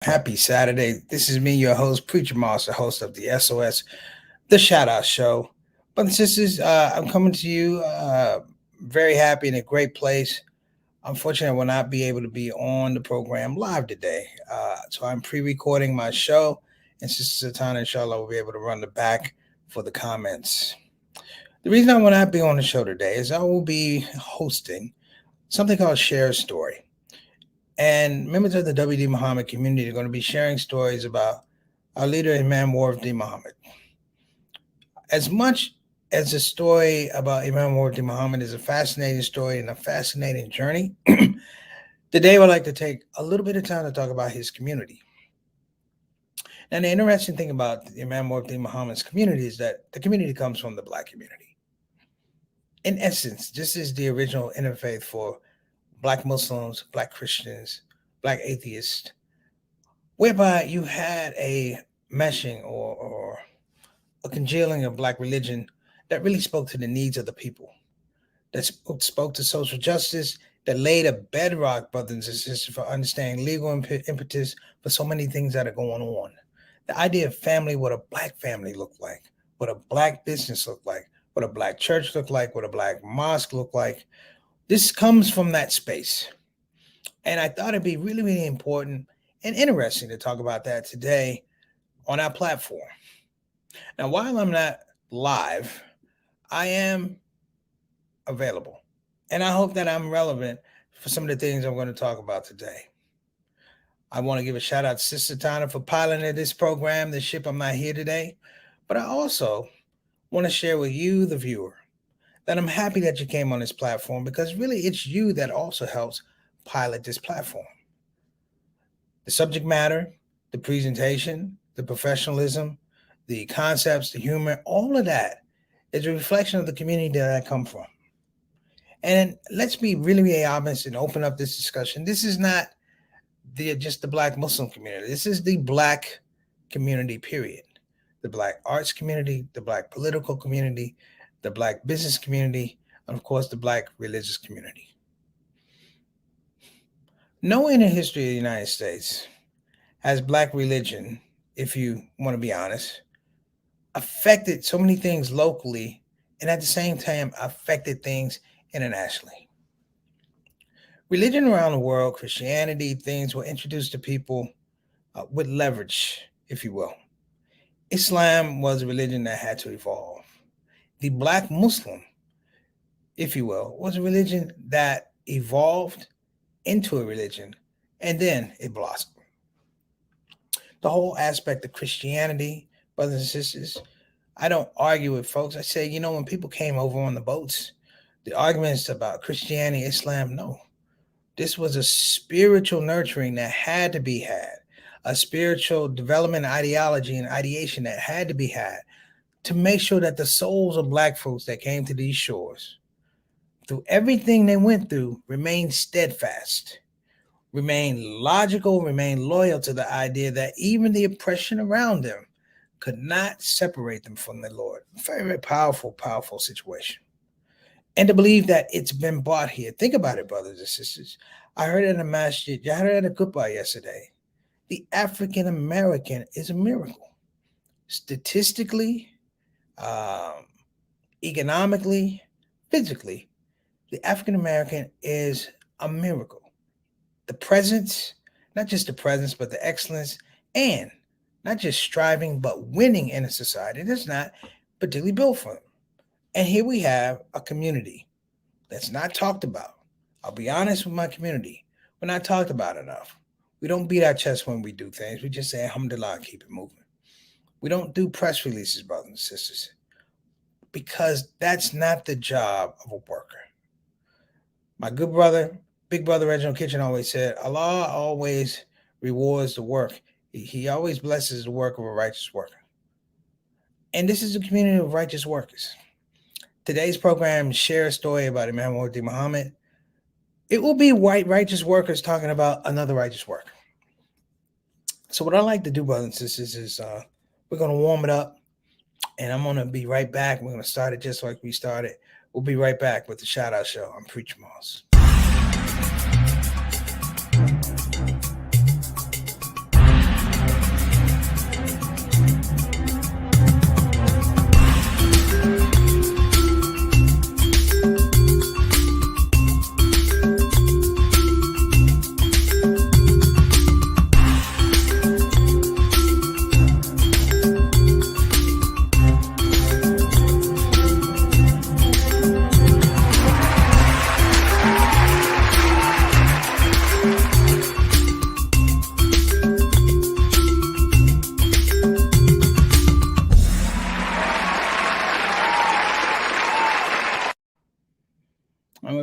Happy Saturday. This is me, your host, Preacher Moss, the host of the SOS, the Shout Out Show. Brothers and sisters, I'm coming to you very happy in a great place. Unfortunately, I will not be able to be on the program live today. So I'm pre recording my show, and Sister Satana, inshallah, will be able to run the back for the comments. The reason I will not be on the show today is I will be hosting something called Share a Story. And members of the WD Muhammad community are going to be sharing stories about our leader, Imam Wardi Muhammad. As much as the story about Imam Wardi Muhammad is a fascinating story and a fascinating journey, today I would like to take a little bit of time to talk about his community. And the interesting thing about Imam Wardi Muhammad's community is that the community comes from the Black community. In essence, this is the original interfaith for Black Muslims, Black Christians, Black atheists, whereby you had a meshing or a congealing of Black religion that really spoke to the needs of the people, that spoke to social justice, that laid a bedrock, brothers and sisters, for understanding legal impetus for so many things that are going on. The idea of family, what a Black family looked like, what a Black business looked like, what a Black church looked like, what a Black mosque looked like. This comes from that space. And I thought it'd be really, really important and interesting to talk about that today on our platform. Now, while I'm not live, I am available. And I hope that I'm relevant for some of the things I'm going to talk about today. I want to give a shout out to Sister Tana for piloting this program, the ship I'm not here today. But I also want to share with you, the viewer, that I'm happy that you came on this platform, because really it's you that also helps pilot this platform. The subject matter, the presentation, the professionalism, the concepts, the humor, all of that is a reflection of the community that I come from. And let's be really, really honest and open up this discussion. This is not just the Black Muslim community. This is the Black community, period. The Black arts community, the Black political community, the Black business community, and of course, the Black religious community. Nowhere in the history of the United States has Black religion, if you want to be honest, affected so many things locally and at the same time affected things internationally. Religion around the world, Christianity, things were introduced to people with leverage, if you will. Islam was a religion that had to evolve. The Black Muslim, if you will, was a religion that evolved into a religion, and then it blossomed. The whole aspect of Christianity, brothers and sisters, I don't argue with folks. I say, when people came over on the boats, the arguments about Christianity, Islam, no. This was a spiritual nurturing that had to be had, a spiritual development ideology and ideation that had to be had, to make sure that the souls of Black folks that came to these shores, through everything they went through, remained steadfast, remained logical, remained loyal to the idea that even the oppression around them could not separate them from the Lord. Very, very powerful, powerful situation. And to believe that it's been brought here. Think about it, brothers and sisters. I heard at a masjid, I heard at a khutbah yesterday, the African American is a miracle. Statistically, economically, physically, the African American is a miracle. The presence, not just the presence, but the excellence, and not just striving, but winning in a society that's not particularly built for them. And here we have a community that's not talked about. I'll be honest with my community. We're not talked about enough. We don't beat our chest when we do things. We just say, alhamdulillah, keep it moving. We don't do press releases, brothers and sisters, because that's not the job of a worker. My good brother, big brother Reginald Kitchen always said, Allah always rewards the work. He always blesses the work of a righteous worker. And this is a community of righteous workers. Today's program, Share a Story about Imam Wardi Muhammad. It will be white righteous workers talking about another righteous worker. So what I like to do, brothers and sisters, is we're going to warm it up, and I'm going to be right back. We're going to start it just like we started. We'll be right back with the Shout Out Show. I'm Preacher Moss.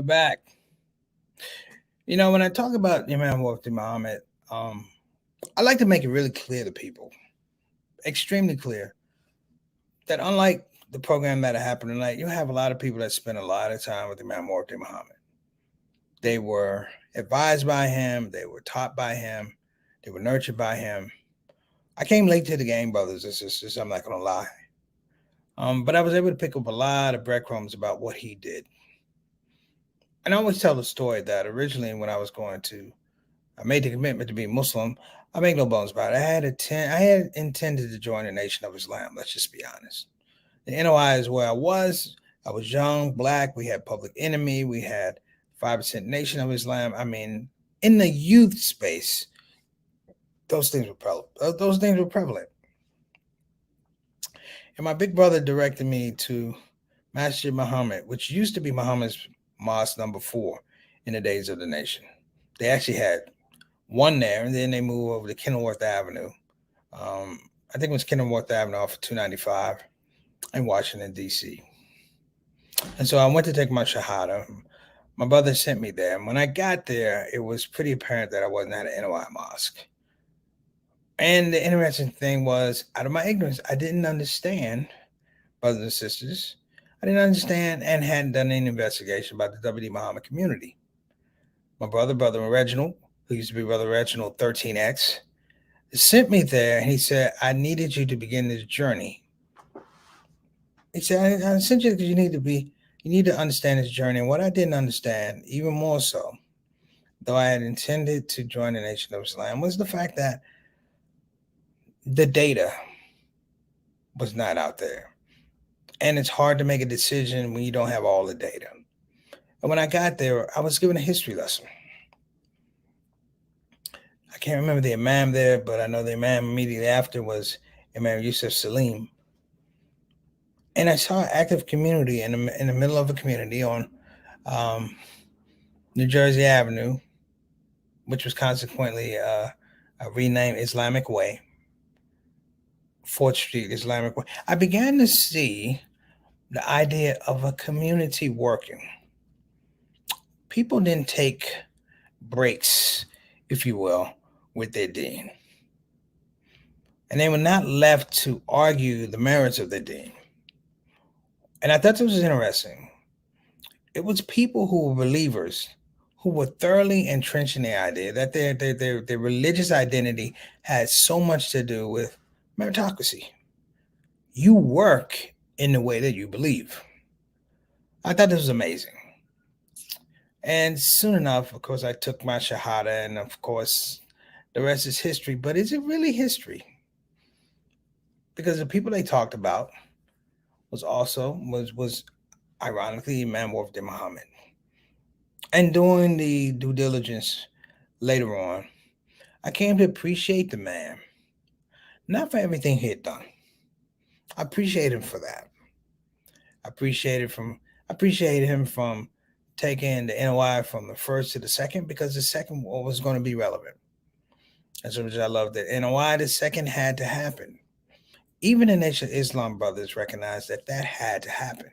back. When I talk about Imam Mufti Muhammad, I like to make it really clear to people, extremely clear, that unlike the program that happened tonight, you have a lot of people that spend a lot of time with Imam Mufti Muhammad. They were advised by him, they were taught by him, they were nurtured by him. I came late to the game, brothers and sisters, I'm not going to lie. But I was able to pick up a lot of breadcrumbs about what he did. And I always tell the story that originally when I made the commitment to be Muslim. I make no bones about it. I had intended to join the Nation of Islam. Let's just be honest. The NOI is where I was. I was young, black. We had Public Enemy. We had 5% Nation of Islam. I mean, in the youth space, those things were prevalent. And my big brother directed me to Masjid Muhammad, which used to be Muhammad's Mosque number 4 in the days of the nation. They actually had one there, and then they moved over to Kenilworth Avenue. I think it was Kenilworth Avenue off of 295 in Washington, D.C. And so I went to take my Shahada. My brother sent me there. And when I got there, it was pretty apparent that I wasn't at an NOI mosque. And the interesting thing was, out of my ignorance, I didn't understand, brothers and sisters, I didn't understand and hadn't done any investigation about the W.D. Muhammad community. My brother Reginald, who used to be Brother Reginald 13X, sent me there, and he said, I needed you to begin this journey. He said, I sent you because you need to understand this journey. And what I didn't understand, even more so, though I had intended to join the Nation of Islam, was the fact that the data was not out there. And it's hard to make a decision when you don't have all the data. And when I got there, I was given a history lesson. I can't remember the imam there, but I know the imam immediately after was Imam Yusuf Salim. And I saw an active community in the middle of a community on New Jersey Avenue, which was consequently renamed Islamic Way, 4th Street, Islamic Way. I began to see the idea of a community working. People didn't take breaks, if you will, with their deen. And they were not left to argue the merits of their deen. And I thought this was interesting. It was people who were believers, who were thoroughly entrenched in the idea that their religious identity had so much to do with meritocracy. You work in the way that you believe. I thought this was amazing. And soon enough, of course, I took my Shahada, and of course, the rest is history. But is it really history? Because the people they talked about was ironically Imam Mufti Muhammad. And doing the due diligence later on, I came to appreciate the man, not for everything he had done. I appreciate him for that. I appreciated him from taking the NOI from the first to the second, because the second was going to be relevant. As much as I love that NOI, the second had to happen. Even the Nation of Islam brothers recognized that had to happen.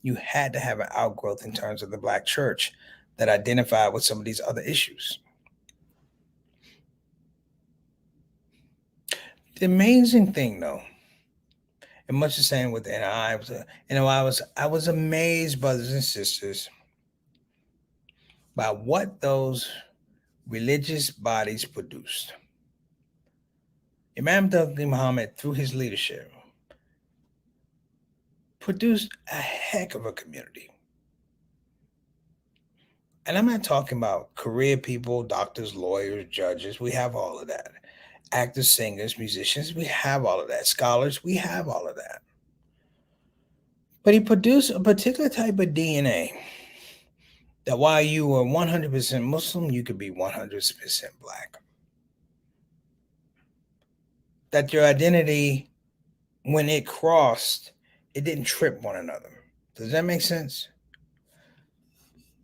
You had to have an outgrowth in terms of the black church that identified with some of these other issues. The amazing thing, though, and much the same with the NOI, I was amazed, brothers and sisters, by what those religious bodies produced. Imam Mufti Muhammad, through his leadership, produced a heck of a community. And I'm not talking about career people, doctors, lawyers, judges. We have all of that. Actors, singers, musicians, we have all of that. Scholars, we have all of that. But he produced a particular type of DNA that while you were 100% Muslim, you could be 100% black. That your identity, when it crossed, it didn't trip one another. Does that make sense?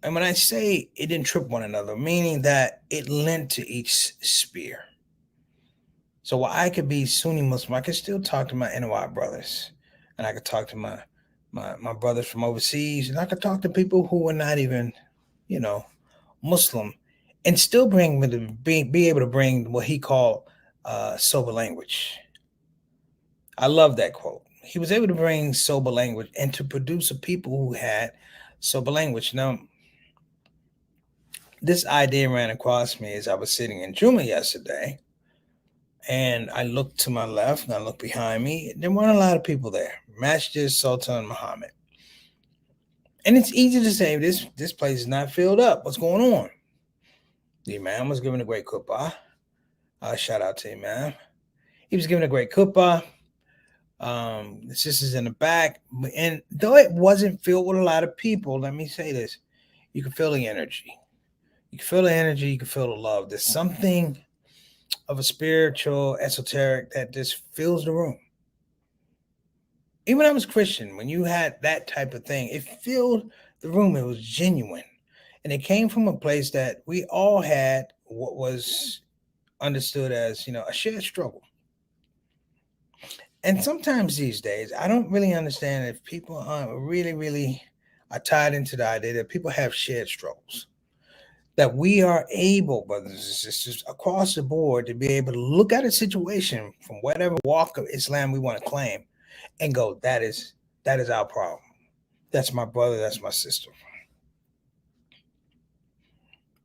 And when I say it didn't trip one another, meaning that it lent to each sphere. So while I could be Sunni Muslim, I could still talk to my NOI brothers, and I could talk to my my brothers from overseas, and I could talk to people who were not even, you know, Muslim, and still be able to bring what he called sober language. I love that quote. He was able to bring sober language and to produce a people who had sober language. Now, this idea ran across me as I was sitting in Juma yesterday, and I looked to my left and I looked behind me. There weren't a lot of people there. Masjid Sultan Muhammad. And it's easy to say this place is not filled up. What's going on? The Imam was giving a great khutbah. Shout out to Imam. He was giving a great khutbah. The sisters in the back. And though it wasn't filled with a lot of people, let me say this. You can feel the energy. You can feel the energy. You can feel the love. There's something of a spiritual, esoteric that just fills the room. Even when I was Christian, when you had that type of thing, it filled the room. It was genuine. And it came from a place that we all had what was understood as, a shared struggle. And sometimes these days, I don't really understand if people are really are tied into the idea that people have shared struggles. That we are able, brothers and sisters, across the board to be able to look at a situation from whatever walk of Islam we want to claim and go, that is our problem. That's my brother, that's my sister.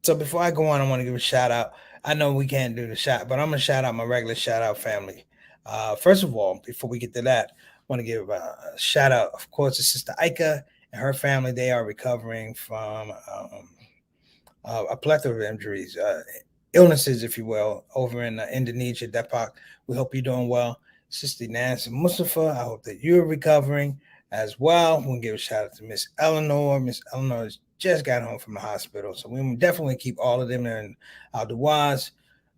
So before I go on, I want to give a shout out. I know we can't do the shout, but I'm gonna shout out my regular shout out family. First of all, before we get to that, I want to give a shout out, of course, to Sister Ika and her family. They are recovering from a plethora of injuries, illnesses, if you will, over in Indonesia, Depak. We hope you're doing well. Sister Nancy Mustafa, I hope that you're recovering as well. We'll give a shout out to Miss Eleanor. Miss Eleanor has just got home from the hospital, so we definitely keep all of them in our duas.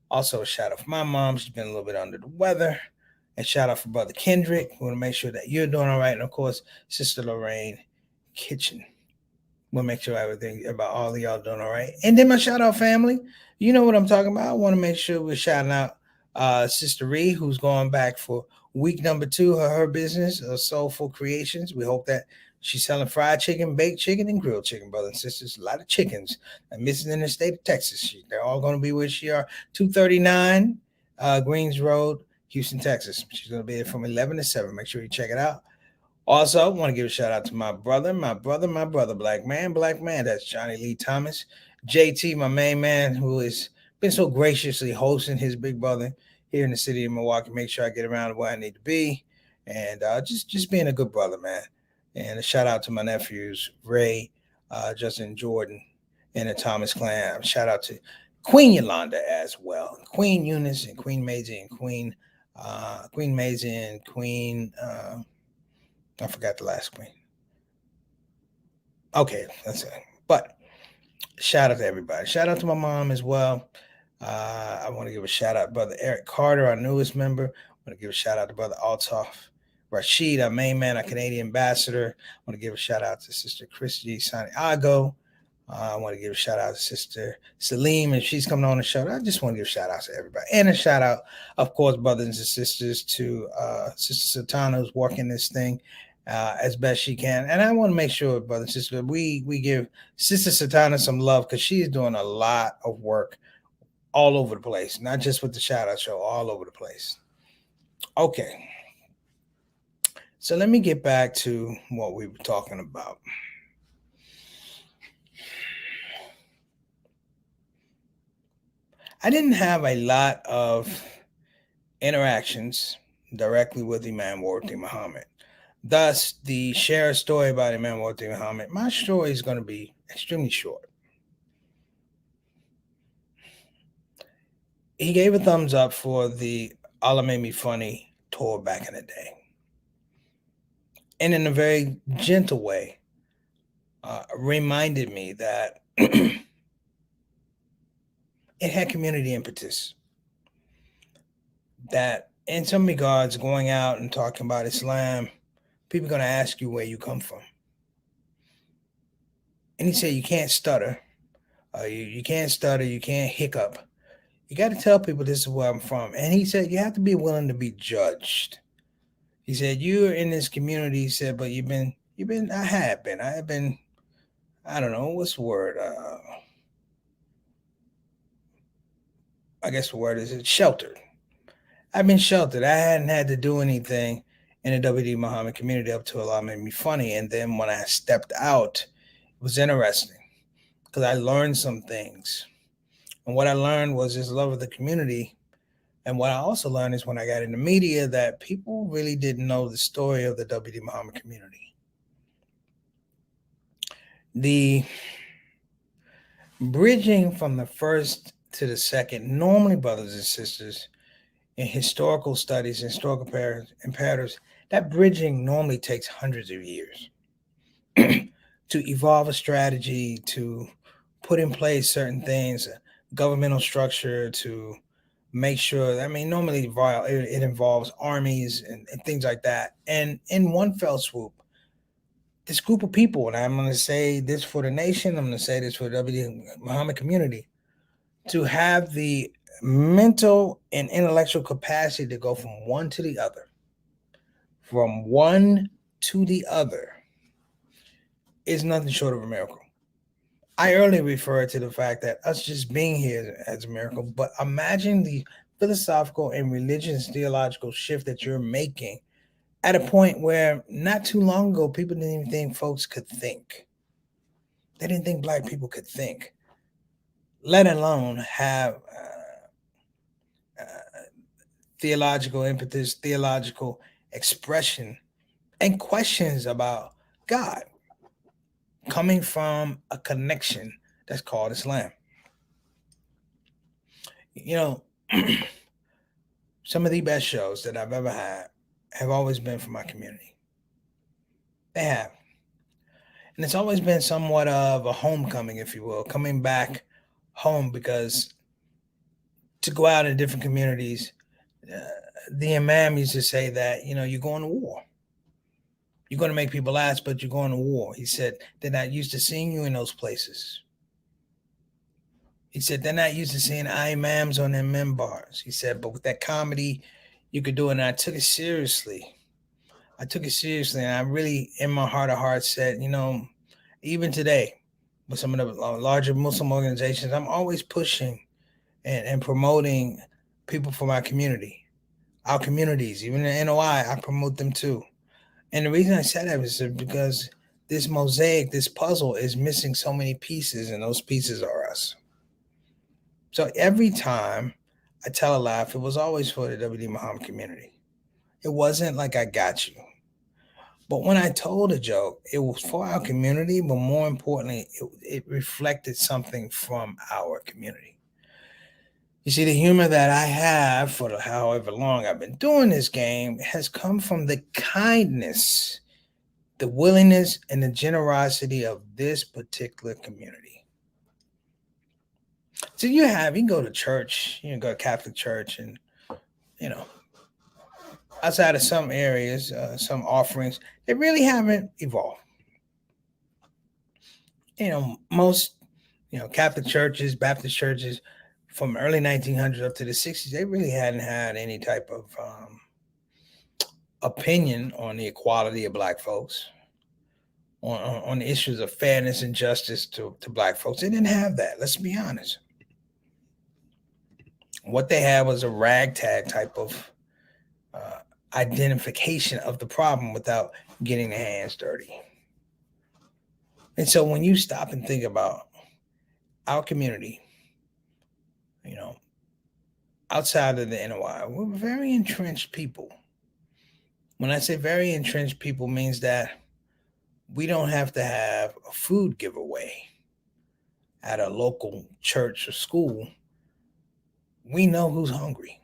Also, a shout out for my mom. She's been a little bit under the weather. And shout out for Brother Kendrick. We want to make sure that you're doing all right. And of course, Sister Lorraine Kitchen. We'll make sure everything about all of y'all doing all right. And then my shout out family. You know what I'm talking about. I want to make sure we're shouting out Sister Ree, who's going back for week number 2 of her business, Soulful Creations. We hope that she's selling fried chicken, baked chicken, and grilled chicken, brothers and sisters. A lot of chickens are missing in the state of Texas. They're all going to be where she are. 239 Greens Road, Houston, Texas. She's going to be there from 11 to 7. Make sure you check it out. Also, I want to give a shout out to my brother, black man. That's Johnny Lee Thomas. JT, my main man, who has been so graciously hosting his big brother here in the city of Milwaukee. Make sure I get around where I need to be. And just being a good brother, man. And a shout out to my nephews, Ray, Justin Jordan, and the Thomas clan. Shout out to Queen Yolanda as well. Queen Eunice and Queen Maisie and Queen Maisie and Queen... I forgot the last queen. Okay, that's it. But shout out to everybody. Shout out to my mom as well. I want to give a shout out to Brother Eric Carter, our newest member. I want to give a shout out to Brother Altaf Rashid, our main man, our Canadian ambassador. I want to give a shout out to Sister Christy Santiago. I want to give a shout out to Sister Salim, and she's coming on the show. I just want to give a shout out to everybody. And a shout out, of course, brothers and sisters, to Sister Sultana, who's working this thing as best she can. And I want to make sure, brothers and sisters, we give Sister Sultana some love, because she's doing a lot of work all over the place, not just with the shout out show, all over the place. Okay. So let me get back to what we were talking about. I didn't have a lot of interactions directly with Imam Warthi Muhammad. Thus, the share a story about Imam Warthi Muhammad, my story is going to be extremely short. He gave a thumbs up for the Allah Made Me Funny tour back in the day. And in a very gentle way, reminded me that it had community impetus. That in some regards, going out and talking about Islam, people are going to ask you where you come from. And he said, you can't stutter. You can't stutter. You can't hiccup. You got to tell people this is where I'm from. And he said, you have to be willing to be judged. He said, you're in this community, he said, but you've been You've been. I had been. I have been. I don't know what's the word. I guess the word is it sheltered. I've been sheltered. I hadn't had to do anything in the WD Muhammad community up to a lot made me funny. And then when I stepped out, it was interesting because I learned some things. And what I learned was this love of the community. And what I also learned is when I got in the media that people really didn't know the story of the WD Muhammad community. The bridging from the first to the second, normally, brothers and sisters, in historical studies, historical imperatives, that bridging normally takes hundreds of years to evolve a strategy, to put in place certain things, governmental structure, to make sure. I mean, normally it involves armies and things like that. And in one fell swoop, this group of people, and I'm going to say this for the nation, I'm going to say this for the W. Muhammad community, to have the mental and intellectual capacity to go from one to the other, is nothing short of a miracle. I earlier referred to the fact that us just being here as a miracle, but imagine the philosophical and religious theological shift that you're making at a point where not too long ago people didn't even think folks could think. They didn't think black people could think, let alone have theological impetus, theological expression, and questions about God coming from a connection that's called Islam. You know, some of the best shows that I've ever had have always been from my community. They have. And it's always been somewhat of a homecoming, if you will, coming back home because to go out in different communities, uh, the imam used to say that, you're going to war. You're going to make people ask, but you're going to war. He said, they're not used to seeing you in those places. He said, they're not used to seeing imams on their members. He said, but with that comedy, you could do it. And I took it seriously. And I really, in my heart of hearts, said, even today, with some of the larger Muslim organizations, I'm always pushing and promoting people from our community, our communities, even the NOI, I promote them too. And the reason I said that is because this mosaic, this puzzle is missing so many pieces, and those pieces are us. So every time I tell a laugh, it was always for the WD Muhammad community. It wasn't like I got you. But when I told a joke, it was for our community, but more importantly, it reflected something from our community. You see, the humor that I have for however long I've been doing this game has come from the kindness, the willingness, and the generosity of this particular community. So you can go to church, go to Catholic church, and, you know, outside of some areas, some offerings, they really haven't evolved. Most, Catholic churches, Baptist churches from early 1900s up to the 60s, they really hadn't had any type of opinion on the equality of black folks, on the issues of fairness and justice to black folks. They didn't have that. Let's be honest. What they had was a ragtag type of identification of the problem without getting their hands dirty. And so when you stop and think about our community, outside of the NOI, we're very entrenched people. When I say very entrenched people, means that we don't have to have a food giveaway at a local church or school. We know who's hungry.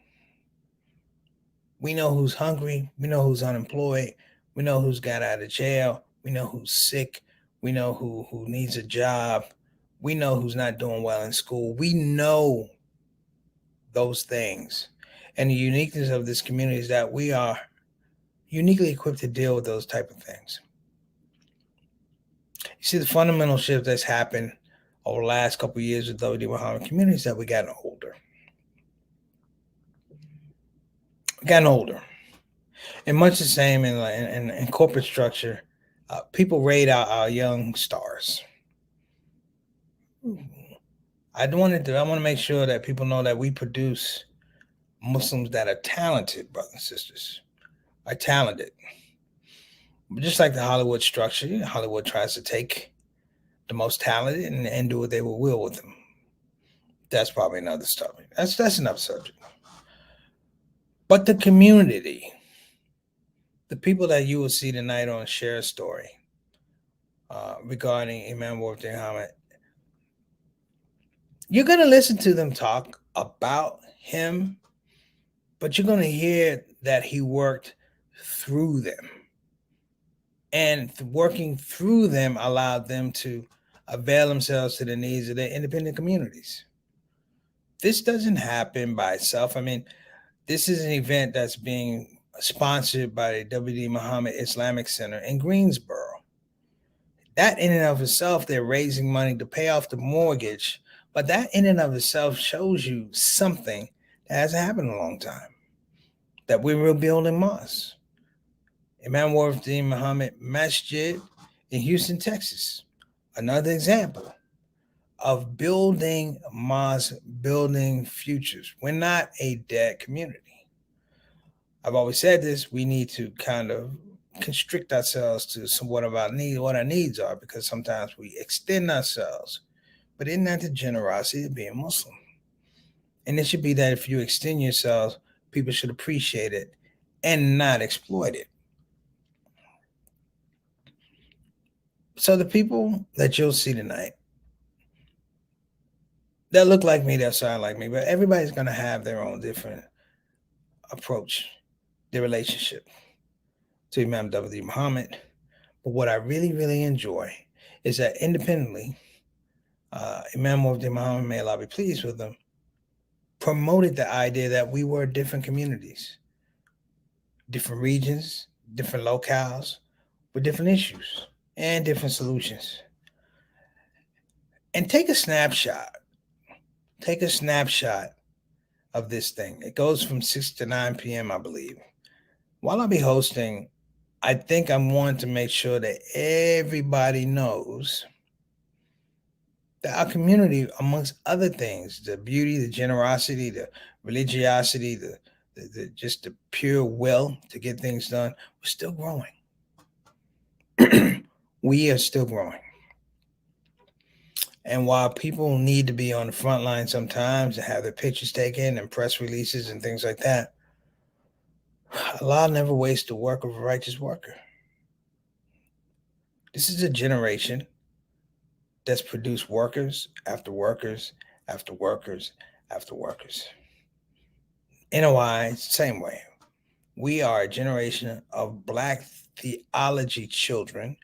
We know who's hungry. We know who's unemployed. We know who's got out of jail. We know who's sick. We know who needs a job. We know who's not doing well in school. We know those things. And the uniqueness of this community is that we are uniquely equipped to deal with those type of things. You see, the fundamental shift that's happened over the last couple of years with the Muhammad community is that we gotten older. And much the same in corporate structure People rate our young stars. I want to make sure that people know that we produce Muslims that are talented, brothers and sisters, are talented. Just like the Hollywood structure, Hollywood tries to take the most talented and do what they will with them. That's probably another subject. That's another subject. But the community, the people that you will see tonight on Share a Story regarding Imam Worth Muhammad, you're going to listen to them talk about him, but you're going to hear that he worked through them. And working through them allowed them to avail themselves to the needs of their independent communities. This doesn't happen by itself. I mean, this is an event that's being sponsored by the W.D. Muhammad Islamic Center in Greensboro. That in and of itself, they're raising money to pay off the mortgage, but that in and of itself shows you something that hasn't happened in a long time, that we're rebuilding mosques. Imam Worth Muhammad Masjid in Houston, Texas. Another example of building mosques, building futures. We're not a dead community. I've always said this, we need to kind of constrict ourselves to what our needs are, because sometimes we extend ourselves. But isn't that the generosity of being Muslim? And it should be that if you extend yourselves, people should appreciate it and not exploit it. So the people that you'll see tonight, they'll look like me, they'll sound like me, but everybody's going to have their own different approach, their relationship to Imam W. Muhammad. But what I really, really enjoy is that independently, Imam W. Muhammad, may Allah be pleased with him, promoted the idea that we were different communities, different regions, different locales, with different issues and different solutions. And take a snapshot. Take a snapshot of this thing. It goes from 6 to 9 p.m., I believe. While I'll be hosting, I think I'm wanting to make sure that everybody knows that our community, amongst other things, the beauty, the generosity, the religiosity, the just the pure will to get things done, we're still growing. We are still growing. And while people need to be on the front line sometimes and have their pictures taken and press releases and things like that, Allah never wastes the work of a righteous worker. This is a generation that's produced workers after workers after workers after workers. NOI, same way. We are a generation of Black theology children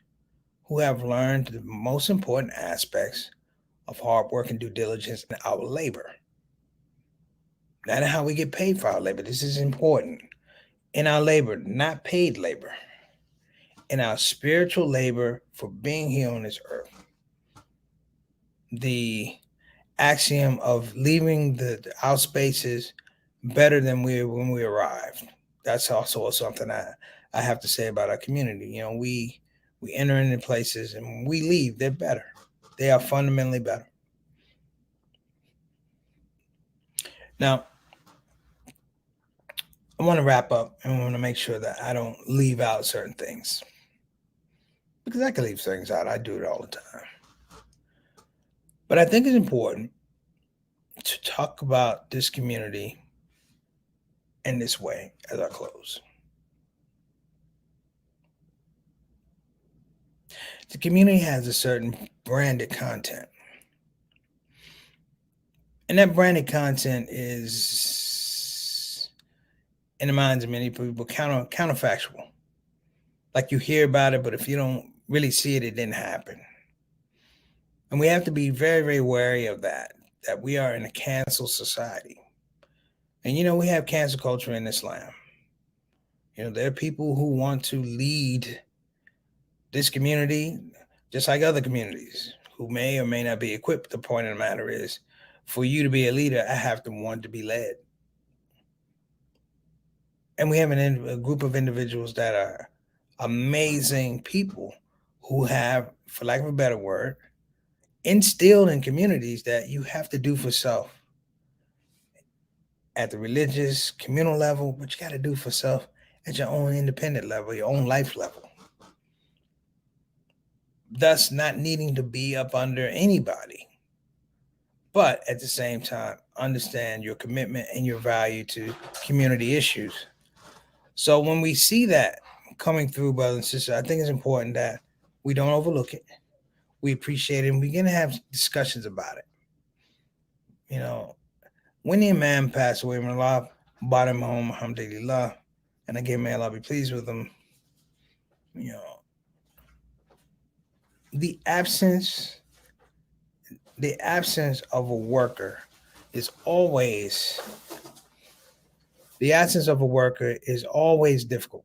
who have learned the most important aspects of hard work and due diligence in our labor. Not how we get paid for our labor. This is important. In our labor, not paid labor. In our spiritual labor for being here on this earth. The axiom of leaving our spaces better than when we arrived. That's also something I have to say about our community. You know, we enter into places and when we leave, they're better. They are fundamentally better. Now, I want to wrap up and I want to make sure that I don't leave out certain things. Because I can leave things out. I do it all the time. But I think it's important to talk about this community in this way as I close. The community has a certain branded content. And that branded content is, in the minds of many people, counterfactual. Like you hear about it, but if you don't really see it, it didn't happen. And we have to be very, very wary of that we are in a cancel society. And, you know, we have cancel culture in Islam. You know, there are people who want to lead this community just like other communities who may or may not be equipped. The point of the matter is, for you to be a leader, I have to want to be led. And we have a group of individuals that are amazing people who have, for lack of a better word, instilled in communities that you have to do for self at the religious, communal level, but you got to do for self at your own independent level, your own life level. Thus, not needing to be up under anybody, but at the same time, understand your commitment and your value to community issues. So, when we see that coming through, brothers and sisters, I think it's important that we don't overlook it. We appreciate it, and we're going to have discussions about it. You know, when the imam passed away, when Allah brought him home, alhamdulillah, and again, may Allah be pleased with him, you know, the absence the absence of a worker is always the absence of a worker is always difficult.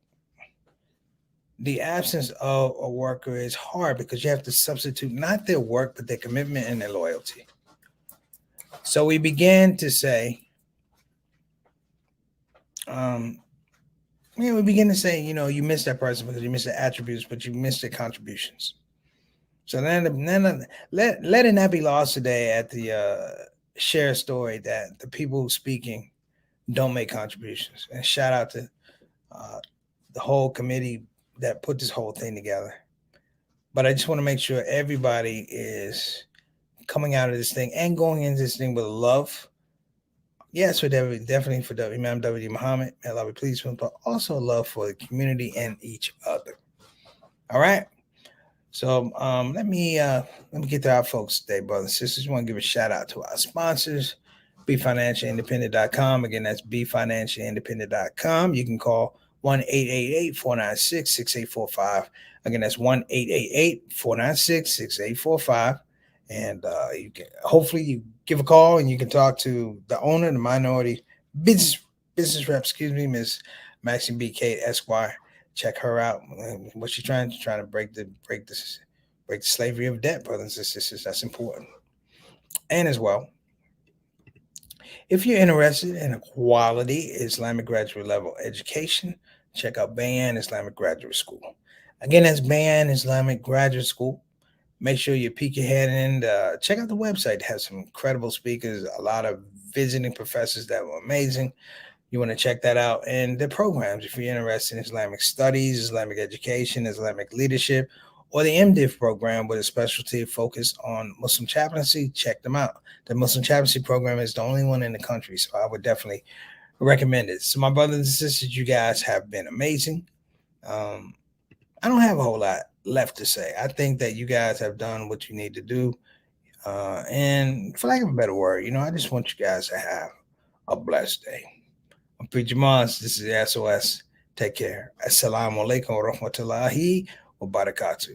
The absence of a worker is hard because you have to substitute not their work, but their commitment and their loyalty. So we began to say, we begin to say, you miss that person because you miss the attributes, but you miss their contributions. So then let it not be lost today at the share story that the people who speaking don't make contributions. And shout out to the whole committee that put this whole thing together. But I just want to make sure everybody is coming out of this thing and going into this thing with love. Yes, for definitely for Imam W. Muhammad, may Allah be pleased with him, but also love for the community and each other. All right. So let me get to our folks today, brothers and sisters. I want to give a shout out to our sponsors, BeFinancialIndependent.com. Again, that's BeFinancialIndependent.com. You can call 1-888-496-6845. Again, that's 1-888-496-6845. And you can hopefully you give a call and you can talk to the owner, the minority business rep, Ms. Maxine B. Kate Esquire. Check her out. What she's trying to break the slavery of debt, brothers and sisters. That's important. And as well, if you're interested in a quality Islamic graduate level education, check out Bayan Islamic Graduate School. Again, that's Bayan Islamic Graduate School. Make sure you peek your head in. Check out the website. It has some incredible speakers, a lot of visiting professors that were amazing. You want to check that out. And the programs, if you're interested in Islamic studies, Islamic education, Islamic leadership, or the MDiv program with a specialty focused on Muslim chaplaincy, check them out. The Muslim chaplaincy program is the only one in the country, so I would definitely recommend it. So my brothers and sisters, you guys have been amazing. I don't have a whole lot left to say. I think that you guys have done what you need to do. And for lack of a better word, I just want you guys to have a blessed day. I'm Preacher Moss. This is SOS. Take care. Assalamu alaikum wa rahmatullahi wa barakatuh.